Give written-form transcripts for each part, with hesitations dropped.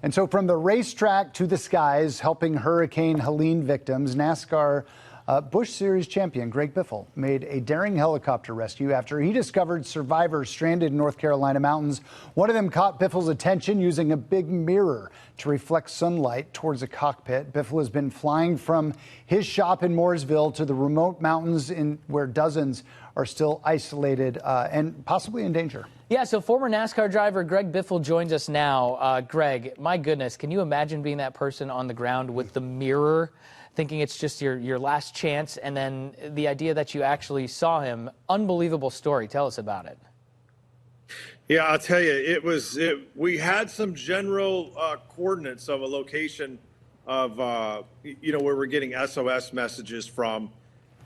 And so from the racetrack to the skies, helping Hurricane Helene victims, NASCAR Busch Series champion Greg Biffle made a daring helicopter rescue after he discovered survivors stranded in North Carolina mountains. One of them caught Biffle's attention using a big mirror to reflect sunlight towards a cockpit. Biffle has been flying from his shop in Mooresville to the remote mountains where dozens are still isolated and possibly in danger. Yeah, so former NASCAR driver Greg Biffle joins us now. Greg, my goodness, can you imagine being that person on the ground with the mirror, thinking it's just your last chance, and then the idea that you actually saw him? Unbelievable story. Tell us about it. Yeah, I'll tell you, we had some general coordinates of a location of, where we're getting SOS messages from.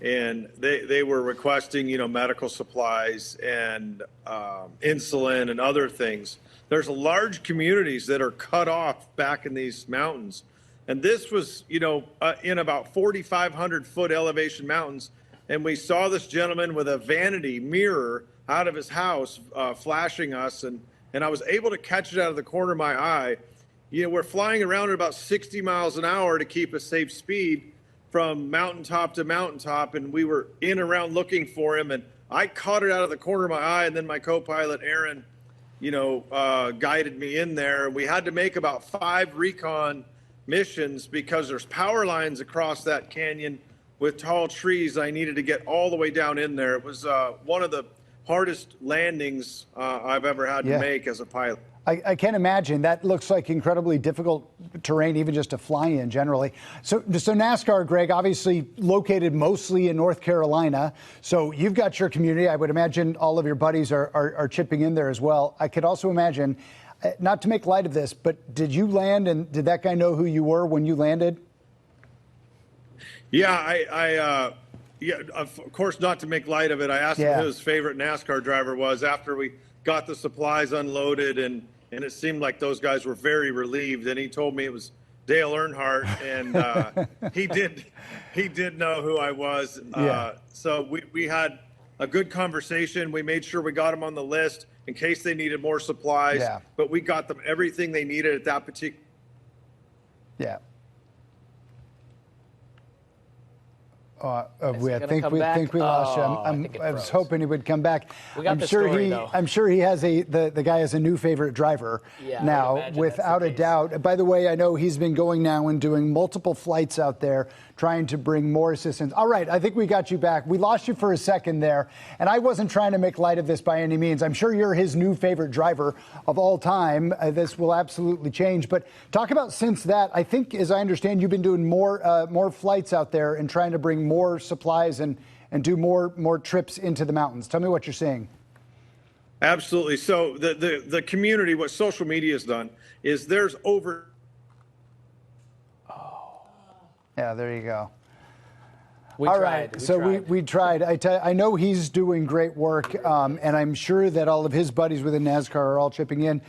And they were requesting, medical supplies and insulin and other things. There's large communities that are cut off back in these mountains. And this was, in about 4,500 foot elevation mountains. And we saw this gentleman with a vanity mirror out of his house flashing us. And I was able to catch it out of the corner of my eye. We're flying around at about 60 miles an hour to keep a safe speed from mountaintop to mountaintop, and we were in around looking for him, and I caught it out of the corner of my eye, and then my co-pilot Aaron, guided me in there. We had to make about 5 recon missions because there's power lines across that canyon with tall trees. I needed to get all the way down in there. It was one of the hardest landings I've ever had to make as a pilot. I can't imagine. That looks like incredibly difficult terrain, even just to fly in generally. So NASCAR, Greg, obviously located mostly in North Carolina. So you've got your community. I would imagine all of your buddies are chipping in there as well. I could also imagine, not to make light of this, but did you land and did that guy know who you were when you landed? Yeah, yeah, of course, not to make light of it. I asked him who his favorite NASCAR driver was after we got the supplies unloaded, and it seemed like those guys were very relieved. And he told me it was Dale Earnhardt, and he did know who I was. So we had a good conversation. We made sure we got them on the list in case they needed more supplies. But we got them everything they needed at that particular. I think we lost you. I was hoping he would come back. I'm sure he has the guy has a new favorite driver now, without a doubt. By the way, I know he's been going now and doing multiple flights out there, trying to bring more assistance. All right, I think we got you back. We lost you for a second there, and I wasn't trying to make light of this by any means. I'm sure you're his new favorite driver of all time. This will absolutely change. But talk about since that. I think, as I understand, you've been doing more flights out there and trying to bring more supplies and do more trips into the mountains. Tell me what you're seeing. Absolutely. So the community, what social media has done is there's over. Yeah, there you go. We tried. I know he's doing great work, and I'm sure that all of his buddies within NASCAR are all chipping in.